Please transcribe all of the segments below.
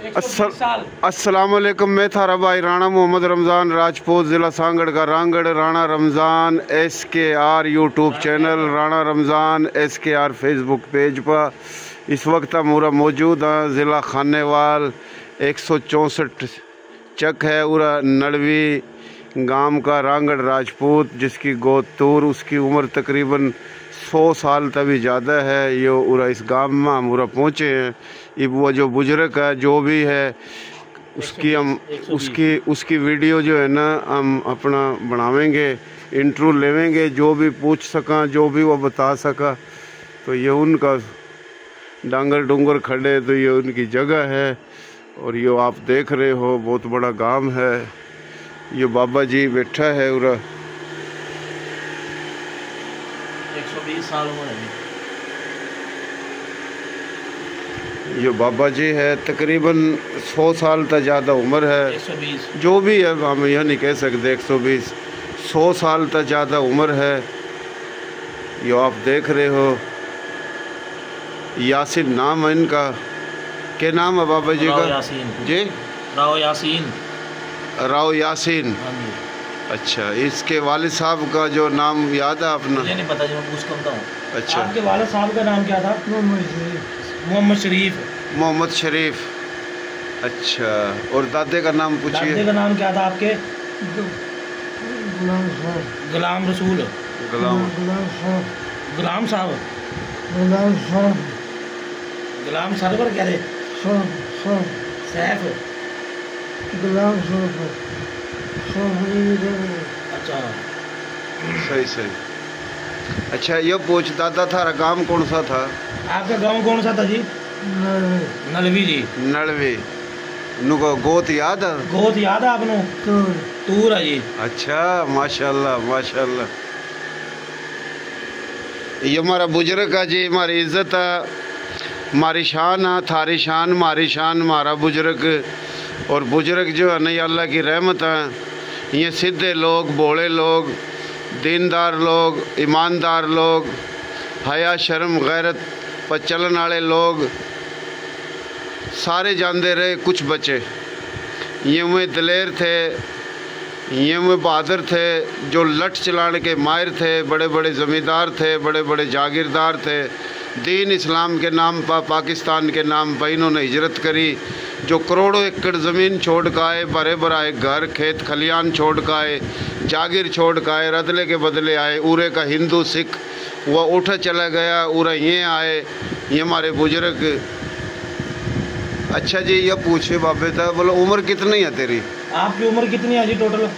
अस्सलाम वालेकुम। मैं थारा भाई राणा मोहम्मद रमज़ान राजपूत, ज़िला सांगड़ का Rangar. Rana Ramzan SKR YouTube channel, Rana Ramzan SKR Facebook page पर इस वक्त मुरा मौजूद हाँ। ज़िला खानेवाल 164 चक है उरा नड़वी गांव का रांगड़ राजपूत, जिसकी गोद तूर, उसकी उम्र तकरीबन 100 साल तभी ज़्यादा है। ये उरा इस गांव में हम उरा पहुँचे हैं। अब वो जो बुजुर्ग है जो भी है उसकी हम उसकी वीडियो जो है ना हम अपना बनावेंगे, इंटरव्यू लेवेंगे, जो भी पूछ सका, जो भी वो बता सका। तो ये उनका डांगर डूंगर खड़े, तो ये उनकी जगह है। और ये आप देख रहे हो बहुत बड़ा गांव है। ये बाबा जी बैठा है उरा 120 साल उम्र है। ये बाबा जी है, तकरीबन 100 साल तक ज़्यादा उम्र है। 120 जो भी है, हम यह नहीं कह सकते 120, 100 साल तक ज़्यादा उम्र है। ये आप देख रहे हो यासीन नाम है इनका। क्या नाम है बाबा जी का? जी राव यासीन। राव यासीन। हाँ जी। अच्छा, इसके वालिद साहब का जो नाम याद है अपना? मुझे नहीं पता जी, मैं पूछ करता हूँ। अच्छा, आपके वालिद साहब का नाम क्या था? मोहम्मद शरीफ। मोहम्मद शरीफ। अच्छा, और दादे का नाम पूछिए। दादे का नाम क्या था आपके? गुलाम रसूल। गुलाम साहब। गुलाम सरवर कह रहे? सैफ। अच्छा, सही सही। अच्छा, ये पूछ दादा थारा गांव कौन सा था? आपका गांव कौन सा था जी? नलवी जी। नड़वे। नुको गोत याद है? गोत याद है आपने? तूर है जी। अच्छा, माशाल्लाह माशाल्लाह। ये हमारा बुजुर्ग है जी, हमारी इज्जत है, हमारी शान है, थारी शान हमारी शान, हमारा बुजुर्ग। और बुजुर्ग जो है नहीं, अल्लाह की रहमत है। ये सीधे लोग, भोले लोग, दीनदार लोग, ईमानदार लोग, हया शर्म गैरत पर चलन वाले लोग सारे जानते रहे, कुछ बचे। ये वे दलेर थे, ये वे बहादुर थे, जो लठ चलाने के माहिर थे, बड़े बड़े ज़मींदार थे, बड़े बड़े जागीरदार थे। दीन इस्लाम के नाम पर, पाकिस्तान के नाम पर इन्होंने हिजरत करी। जो करोड़ों एकड़ ज़मीन छोड़ कर आए, बड़े बड़े घर खेत खलियान छोड़ कर आए, जागीर छोड़ कर आए, रदले के बदले आए। उरे का हिंदू सिख वह उठा चला गया, उरा ये आए, ये हमारे बुजुर्ग। अच्छा जी, ये पूछे बाबे था, बोलो उम्र कितनी है तेरी? आपकी उम्र कितनी है जी टोटल?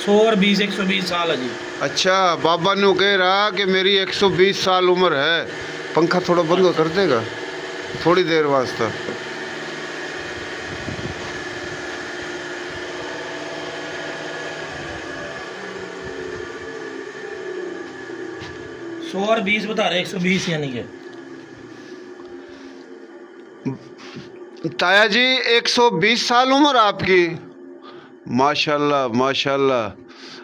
100 और 20 120 साल है जी। अच्छा, बाबा ने कह रहा कि मेरी 120 साल उम्र है। पंखा थोड़ा बंद कर देगा थोड़ी देर वास्ता। सौ और 20 बता रहे, 120 यानी कि। ताया जी 120 साल उम्र आपकी? माशाल्लाह माशाल्लाह।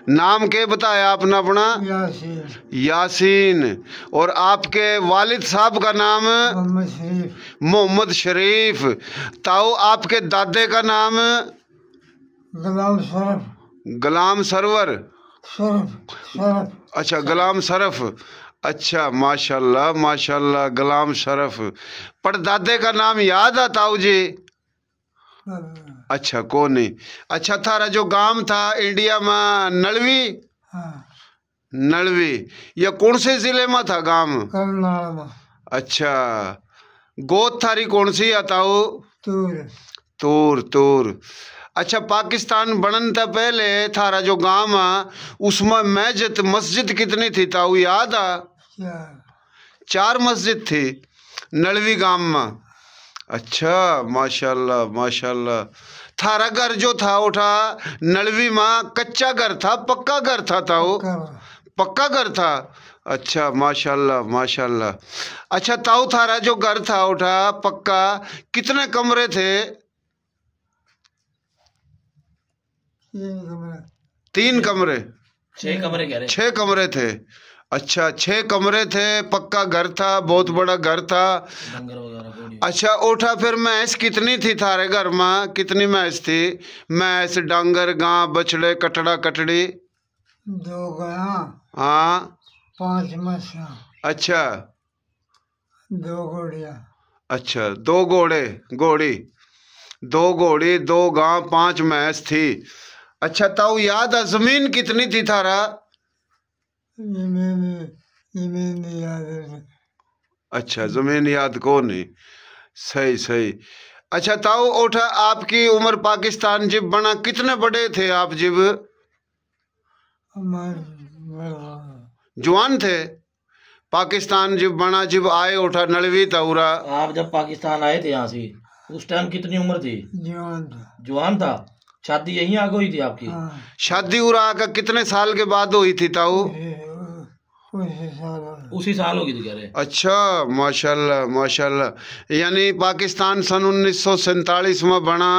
नाम के बताया आपने अपना? यासीन। और आपके वालिद साहब का नाम? मोहम्मद शरीफ। ताऊ आपके दादे का नाम? गुलाम सरवर। अच्छा, गुलाम शरफ। अच्छा, माशाल्लाह माशाल्लाह, गुलाम शरफ। परदादे का नाम याद है ताऊ जी? अच्छा, कौन नहीं। अच्छा, थारा जो गांव था इंडिया में नलवी? नलवी। यह कौन से जिले में था गांव? अच्छा, गोद थारी कौन सी है ताऊ? तूर तूर। अच्छा, पाकिस्तान बनने से पहले थारा जो गांव है उसमें मस्जिद कितनी थी ताऊ याद है? 4 मस्जिद थी नलवी गांव में। अच्छा, माशाल्लाह माशाल्लाह। थारा घर जो था उठा नलवी में कच्चा घर था पक्का घर था ताऊ? पक्का घर था। अच्छा, माशाल्लाह माशाल्लाह। अच्छा ताऊ, थारा जो घर था उठा पक्का, कितने कमरे थे? 3 कमरे। 6 कमरे कह रहे? 6 कमरे थे। अच्छा, 6 कमरे थे, पक्का घर था, बहुत बड़ा घर था। डंगर वगैरह घोड़ी। अच्छा ओठा, फिर भैंस कितनी थी थारे घर में, कितनी भैंस थी? भैंस, डांगर, गां, बछड़े, कटड़ा, कटड़ी? 2 गाया, हाँ। 5 मस्सा, अच्छा 2 घोड़िया। अच्छा, 2 घोड़े, घोड़ी, 2 घोड़ी, 2 गां, 5 भैंस थी। अच्छा ताऊ याद है जमीन कितनी थी थारा? जमीन नहीं याद है। अच्छा जमीन याद को नहीं। सही सही। अच्छा ताऊ ओठा, आपकी उम्र पाकिस्तान जब बना कितने बड़े थे आप जब? जवान थे पाकिस्तान जब बना, जब आए उठा नलवी तौरा? आप जब पाकिस्तान आए थे यहाँ से उस टाइम कितनी उम्र थी? जवान था। जवान था। शादी यहीं आगे हुई थी आपकी? हाँ, शादी उरा का कितने साल के बाद हुई थी ताऊ? उसी साल उसी साल होगी थी कह रहे। अच्छा माशाल्लाह माशाल्लाह। यानी पाकिस्तान सन 1947 में बना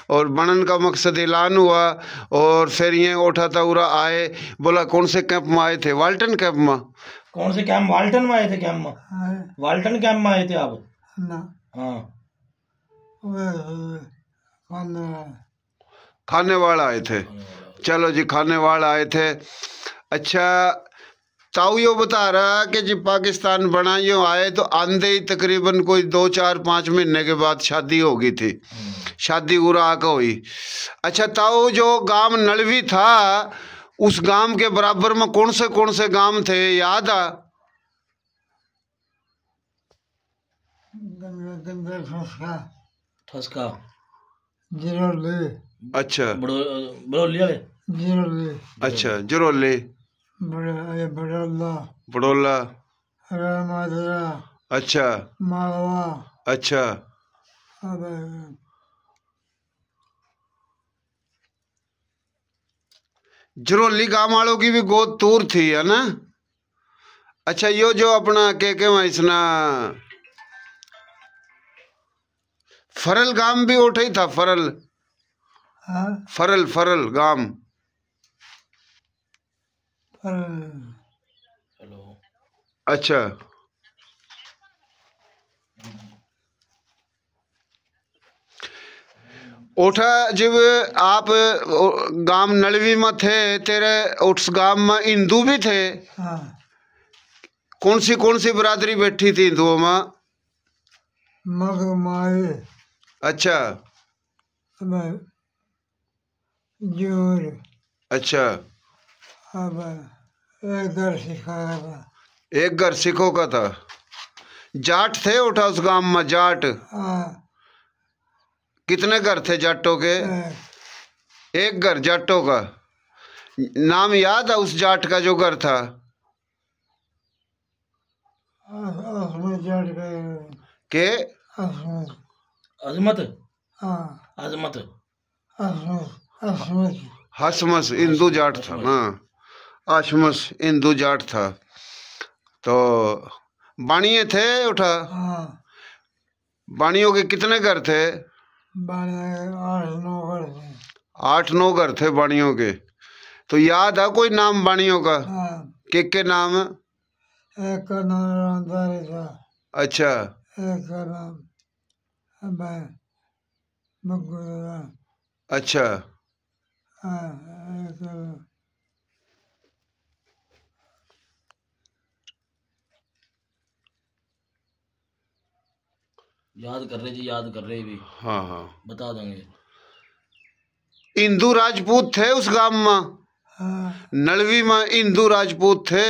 और बनन का मकसद ऐलान हुआ और फिर ये उठा तौरा आए। बोला कौन से कैंप में आए थे? वाल्टन कैंप में? कौन से कैंप? वाल्टन में आए थे कैंप में? है वाल्टन कैंप में आए थे आप? ना। हाँ। खाने वाला आए थे। चलो जी, खाने वाला आए थे। अच्छा ताऊ यो बता रहा कि जब पाकिस्तान बना यो आए तो आंधे ही तकरीबन कोई 2 4 5 महीने के बाद शादी हो गई थी। शादी उरा का हुई। अच्छा ताऊ, जो गांव नलवी था उस गांव के बराबर में कौन से गांव थे, याद आ? ठसका। जिरोली। अच्छा बड़ोली वाले। जिरोली। अच्छा जरोली, बड़ौदा, बड़ोला। रामादरा, अच्छा मालवा। अच्छा। अब जरोली गांव वालों की भी गोद तूर थी है ना? अच्छा यो जो अपना के इसना फरल गांव भी उठे ही था? फरल, हाँ, फरल, फरल गांव। हेलो। अच्छा ओठा, जब आप गांव नलवी में थे तेरे उस गांव में हिंदू भी थे? हाँ, कौन सी बरादरी बैठी थी हिंदुओं में? मगमाई, अच्छा जोर। अच्छा। अब एक घर सिखाया था। एक घर सिखों का था। जाट थे उठा उस गांव में? जाट हाँ, कितने घर थे जाटों के? एक घर जाटों का। नाम याद है उस जाट का जो घर था? के अजमत। हाँ, अजमत। हसमस हिंदू जाट था। हाँ आशमस हिंदू जाट था। तो बाणिये थे उठा? हाँ, बाणियों के कितने घर थे? 8-9 घर थे। 8-9 घर थे बाणियों के। तो याद है कोई नाम बाणियों का? हाँ, के नाम? एक का नाम रामदारी था। अच्छा एक का नाम मग्गू था। अच्छा। हाँ, एक का नाम याद कर रहे जी, याद कर रहे भी। हाँ हाँ, बता देंगे। हिंदू राजपूत थे उस गांव में? हाँ, नलवी में हिंदू राजपूत थे?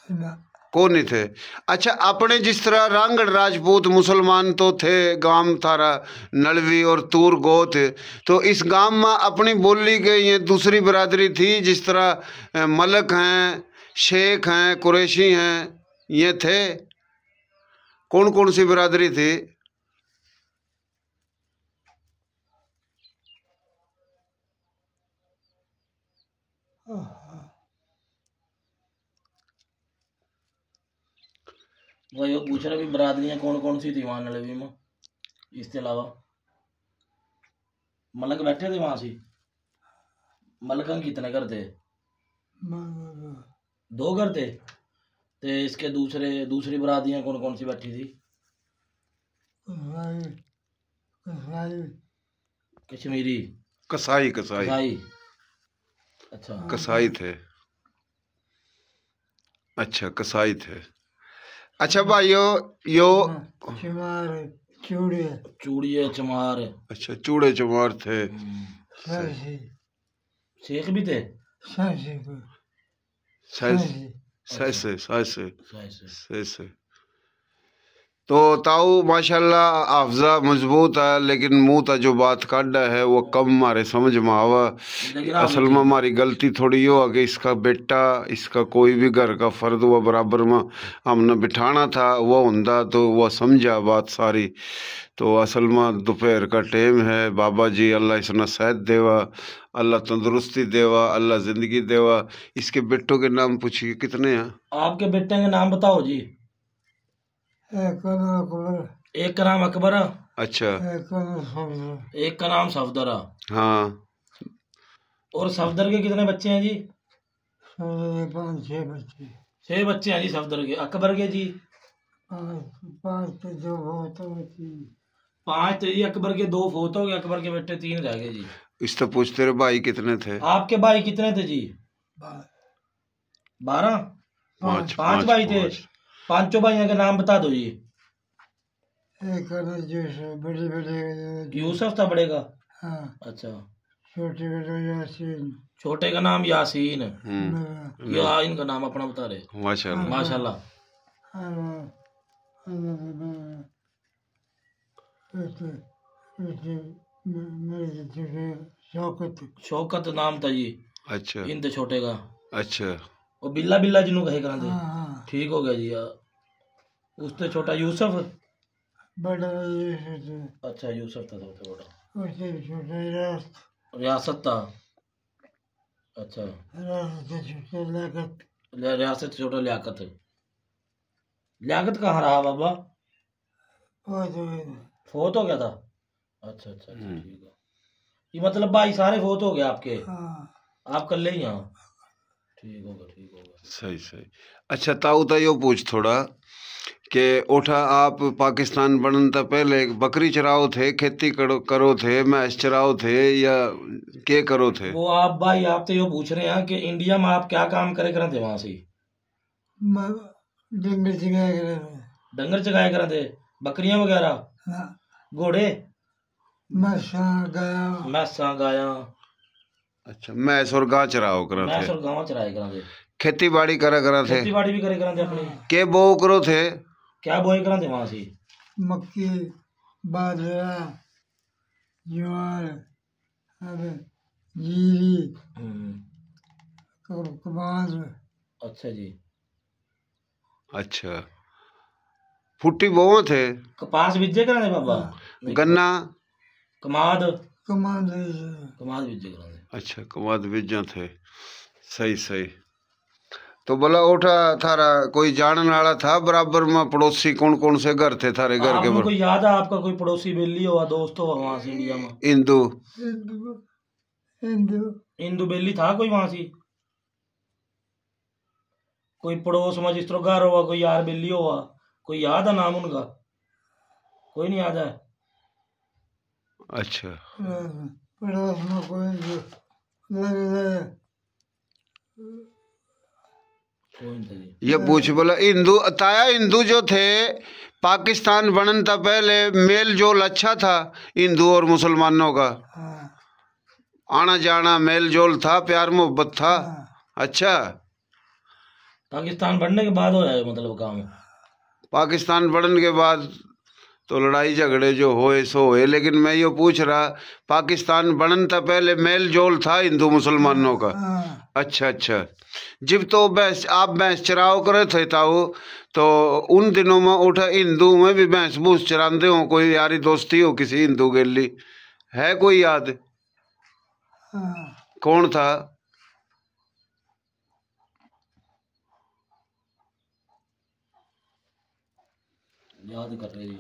ना। कौन नहीं थे? अच्छा अपने जिस तरह रांगड़ राजपूत मुसलमान तो थे गांव थारा नलवी और तूर गोत, तो इस गांव में अपनी बोली के ये दूसरी बरादरी थी जिस तरह मलक हैं, शेख हैं, कुरैशी हैं, ये थे? कौन सी बरादरी थी? वो यो पूछ रहा भी बरादरियां कौन सी थी वहां नलवी में इसके अलावा? मलक बैठे थे वहां से? मलकन कितने घर थे? 2 घर थे। तो इसके दूसरी बरादरियां कौन कौन सी बैठी थी? कसाई कसाई कश्मीरी, कसाई कसाई कसाई। अच्छा। कसाई थे। अच्छा कसाई थे। अच्छा भाइयों यो चमार चूड़े चूड़िए, चमार। अच्छा चूड़े चमार थे। सरसी शेख भी थे। सरसी को सैसे सरसी सैसे सही। सैसे। तो ताऊ माशाल्लाह हाफजा मजबूत है, लेकिन मुंह ता जो बात काढ़ा है वो कम हमारे समझ में आवा। लेकिन आप असल में हमारी गलती थोड़ी यो है कि इसका बेटा, इसका कोई भी घर का फर्द हुआ बराबर में हमने बिठाना था, वो हुंदा तो वह समझा बात सारी। तो असल में दोपहर का टाइम है। बाबा जी अल्लाह इसना सेहत देवा, अल्लाह तंदुरुस्ती देवा, अल्लाह ज़िंदगी देवा। इसके बेटों के नाम पूछिए कितने हैं? आपके बेटे के नाम बताओ जी। एक का नाम अकबर, एक का नाम अकबर है, अच्छा एक का नाम सफदर, एक का नाम सफदर है। हाँ। और सफदर के कितने बच्चे हैं जी? सफदर के 5-6 बच्चे, 6 बच्चे हैं जी सफदर के। अकबर के जी? 5 तो 2 बहुत होती 5 तो जी अकबर के, 2 फोत हो गए, अकबर के बेटे 3 रह गए जी। इस तो पूछ तेरे भाई कितने थे? आपके भाई कितने थे जी? 12? पाँच 5 भाई थे। पाँच। पांचों भाइयों के नाम बता दो जी। एक का नाम यूसुफ, बड़े बड़े यूसुफ था बड़े का? हाँ, अच्छा। छोटे बड़े यासीन, छोटे का नाम यासीन। मेरा या इनका नाम अपना बता रहे। माशाल्लाह। माशाल्लाह। मेरे छोटे शौकत, शौकत नाम था जी अच्छा इन ते छोटे का। अच्छा और बिल्ला बिल्ला जिन्हों कहे करा दे। हाँ, ठीक हो गया जी। उससे छोटा यूसुफ। बड़ा यूसुफ, अच्छा यूसुफ था सबसे बड़ा। उससे छोटा रास्त, रियासत था। अच्छा। रास्त से छोटा लागत, रियासत से छोटा लियाकत। लियाकत कहाँ रहा बाबा? बहुत हुए फोत हो गया था। अच्छा अच्छा अच्छा, ठीक है। ये मतलब भाई सारे फोत हो गए आपके? हाँ, आप कर ले यहाँ। ठीक होगा ठीक होगा। सही सही। अच्छा ताऊ तो यो पूछ थोड़ा कि उठा आप पाकिस्तान बनने से पहले बकरी चराओ थे, खेती करो थे, मैच चराओ थे या के करो थे? वो आप भाई आप तो ये पूछ रहे हैं कि इंडिया में आप क्या काम करे करा थे वहां से? डंगर चिंगाया करे, डंगर चगाया करा थे, बकरियां वगैरह, हाँ, घोड़े, मैसा गया, मैसा गाया। अच्छा मैस और गाय चराओ करा मैस थे, और गाँव चराया करा थे। खेती बाड़ी करा थे, खेती बाड़ी भी करे करा थे अपनी। के बो करो थे? क्या बोए करा थे वहां से? मक्की, बाजरा, ज्वार, अब जीरी, कपास, अच्छा जी। अच्छा फुट्टी बो थे, कपास बीजे करा थे बाबा? नहीं, गन्ना, कमाद, कमान कमाद बीजे करा थे। अच्छा कमाद बीजा थे। सही सही। तो बोला उठा थारा कोई जानने वाला था बराबर में? पड़ोसी कौन कौन से घर थे थारे घर के? आपको याद है आपका कोई पड़ोसी बेली हुआ दोस्त हो वहां से इंडिया में? हिंदू हिंदू हिंदू हिंदू बेली था कोई वहां से? कोई पड़ोस में जिस तरह घर हुआ, कोई यार बेली हुआ, कोई याद है नाम उनका? कोई नहीं याद है? अच्छा पड़ोस में कोई कोई नहीं था जी। ये पूछ बोला हिंदू ताया, हिंदू जो थे पाकिस्तान बनने से पहले मेल जोल अच्छा था हिंदू और मुसलमानों का? आना जाना मेल जोल था, प्यार मोहब्बत था? अच्छा पाकिस्तान बनने के बाद हो जाए मतलब काम? पाकिस्तान बनने के बाद तो लड़ाई झगड़े जो होए सो होए, लेकिन मैं ये पूछ रहा पाकिस्तान बनने से पहले मेल जोल था हिंदू मुसलमानों का? अच्छा अच्छा। जब तो भैंस आप भैंस चराओ करे थे ताऊ, तो उन दिनों में उठा हिंदू में भी भैंस भूस चराते हो? कोई यारी दोस्ती हो किसी हिंदू के लिए है कोई याद? कौन था? याद कर रहे जी।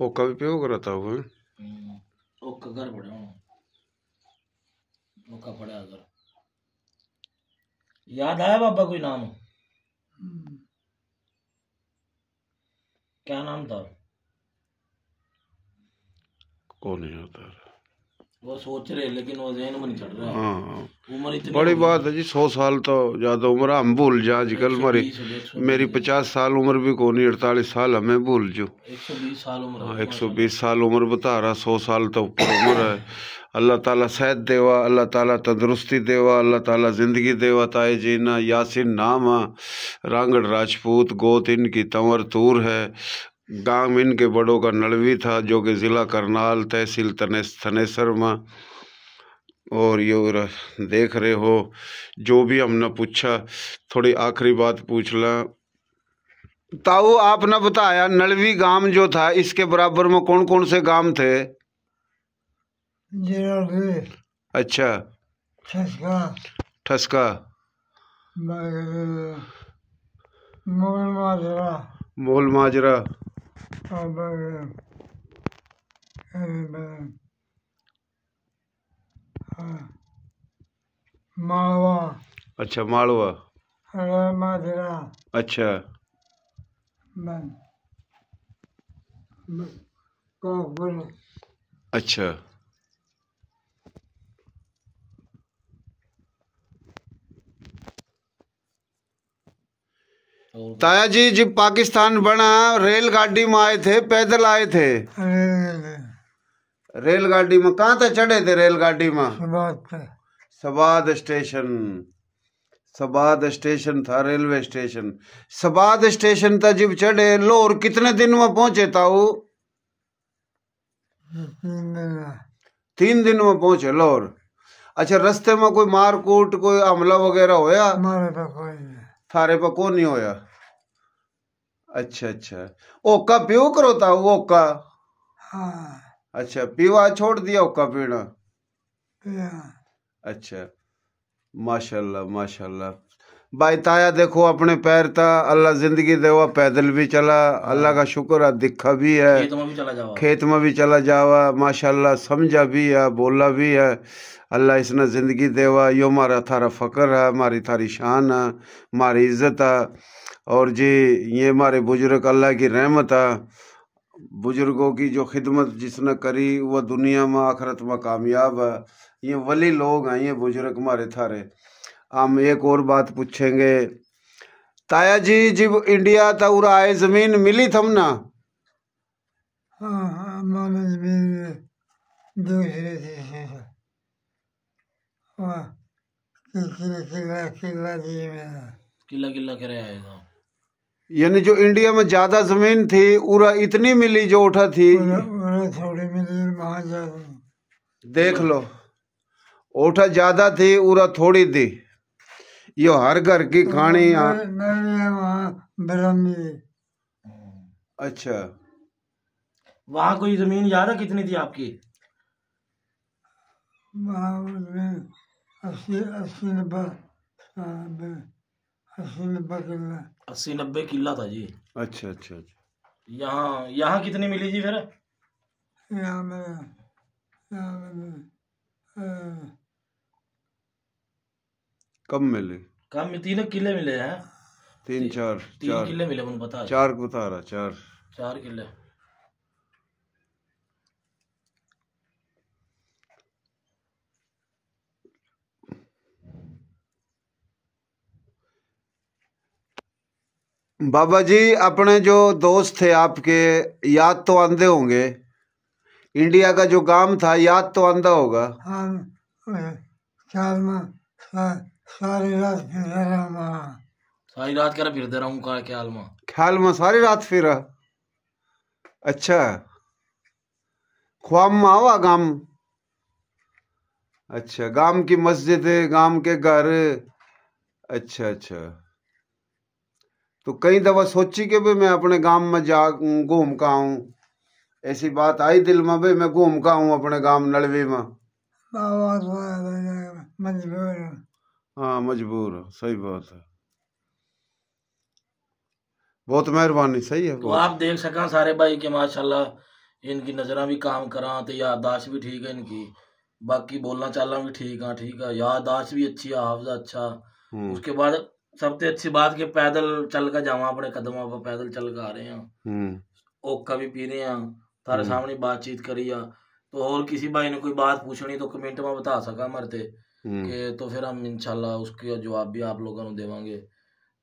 वो कभी पे करा था वो? ओका घर पड़ा ओका पड़ा घर। याद आया बाबा कोई नाम? क्या नाम था? कौन नहीं होता? वो सोच रहे लेकिन वो जहन में नहीं चढ़ रहा। हाँ, उम्र इतनी बड़ी हो गई। बात है जी। 100 साल तो ज्यादा उम्र हम भूल जा आजकल। 120 मेरी 50 साल उम्र भी कोनी, 48 साल हमें भूल जो। 120 साल उम्र है। 120 साल उम्र बता रहा, 100 साल तो ऊपर उम्र है। अल्लाह ताला सेहत देवा, अल्लाह ताला तंदुरुस्ती देवा, अल्लाह ताला जिंदगी देवा। ताए जीना यासिन नाम है, रांगड़ राजपूत, गोत इनकी तंवर तूर है, गांव इनके बड़ों का नड़वी था, जो कि ज़िला करनाल तहसील थनेसर में। और ये देख रहे हो जो भी हमने पूछा। थोड़ी आखिरी बात पूछ ला ताऊ, आपने बताया नलवी गांव जो था, इसके बराबर में कौन कौन से गांव थे? अच्छा, ठसका, मोल माजरा, मालवा। अच्छा मालवा, माजरा। अच्छा अच्छा। ताया जी जब पाकिस्तान बना रेलगाड़ी में आए थे, पैदल आए थे? रेलगाड़ी में कहाँ तक चढ़े थे? रेलगाड़ी में सबाद स्टेशन, सबाद स्टेशन था रेलवे स्टेशन। सबाद स्टेशन तक जब चढ़े, लाहौर कितने दिन में पहुंचे ताऊ? 3 दिन में पहुंचे लाहौर। अच्छा, रास्ते में कोई मारकूट, कोई हमला वगैरह होया? थारे पर कौन नहीं होया? अच्छा अच्छा। ओका पियो करो ताऊ? ओका? अच्छा, पीवा छोड़ दिया ओका पीना? अच्छा, माशाल्लाह माशाल्लाह। भाई ताया देखो अपने पैर था, अल्लाह जिंदगी देवा, पैदल भी चला, अल्लाह का शुक्र है, दिखा भी है, खेत में भी चला जावा, माशाल्लाह समझा भी है, बोला भी है। अल्लाह इसने जिंदगी देवा, यो हमारा थारा फ़क्र है, हमारी थारी शान है, हमारी इज्जत है। और जी ये हमारे बुजुर्ग अल्लाह की रहमत है। बुजुर्गों की जो खिदमत जिसने करी वह दुनिया में आखिरत में कामयाब है। ये वली लोग हैं, ये बुजुर्ग हमारे थारे। हम एक और बात पूछेंगे ताया जी, जब इंडिया था उरा आए जमीन मिली थम ना? किला किला करे आएगा। यानी जो इंडिया में ज्यादा जमीन थी उरा इतनी मिली जो उठा थी? थोड़ी मिली, देख लो, उठा ज्यादा थी उरा थोड़ी थी। यो हर घर की खानी। अच्छा, वहाँ कोई जमीन याद है कितनी थी आपकी? 80-90 किला था जी। अच्छा अच्छा अच्छा। यहाँ यहाँ कितनी मिली जी फिर? कम मिले? कम 3 किले मिले हैं। 3-4 3 किले मिले, मुझे पता है। 4 बता रहा, 4 किले। बाबा जी अपने जो दोस्त थे आपके, याद तो आंदे होंगे? इंडिया का जो गांव था याद तो आंदा होगा? सारी रात कह फिरते रहा हूँ ख्याल में। ख्याल में सारी रात फिरा? अच्छा, ख्वाब में आवा गांव? अच्छा, गांव की मस्जिद है, गांव के घर। अच्छा अच्छा। तो कई दफा सोची कि भाई मैं अपने गांव में जा घूम का आऊं? ऐसी बात आई दिल में भाई मैं घूम का आऊं अपने गांव नलवी में? हाँ मजबूर हो, सही बात है। बहुत मेहरबानी, सही है। तो आप देख सका सारे भाई के माशाल्लाह इनकी नजरा भी काम करा, तो याददाश्त भी ठीक है इनकी, बाकी बोलना चालना भी ठीक है, याददाश्त भी अच्छी है, हाफजा अच्छा, उसके बाद सबसे अच्छी बात कि पैदल चल कर जावा, अपने कदमों पर पैदल चल कर आ रहे हैं, ओका भी पी रहे हैं, थारे सामने बातचीत करी है। तो और किसी भाई ने कोई बात पूछनी तो कमेंट में बता सका मरते कि, तो फिर हम इंशाल्लाह उसके जवाब भी आप लोगों को देवांगे।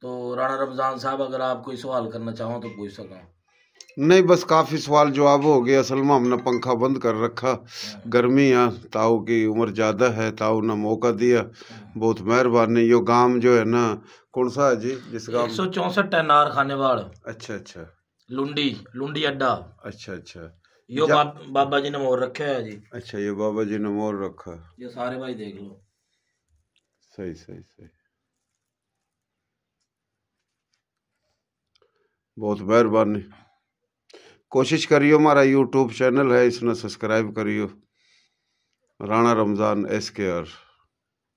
तो राणा रमजान साहब, अगर आप कोई सवाल करना चाहो तो पूछ सका। नहीं, बस काफ़ी सवाल जवाब हो गया। असल में हमने पंखा बंद कर रखा, गर्मी है, ताऊ की उम्र ज़्यादा है, ताऊ ने मौका दिया, बहुत मेहरबानी। यो गांव जो है ना, कौन सा है जी जिस गांव? 164 नार खानेवाड़। अच्छा अच्छा, लुंडी अड्डा। अच्छा अच्छा, यो बाबा जी ने मोर रखा है जी। अच्छा, ये बाबा जी ने मोर रखा। ये सारे भाई देख लो। सही सही सही, बहुत मेहरबानी। कोशिश करियो, हमारा यूट्यूब चैनल है, इसने सब्सक्राइब करियो, राणा रमजान SKR।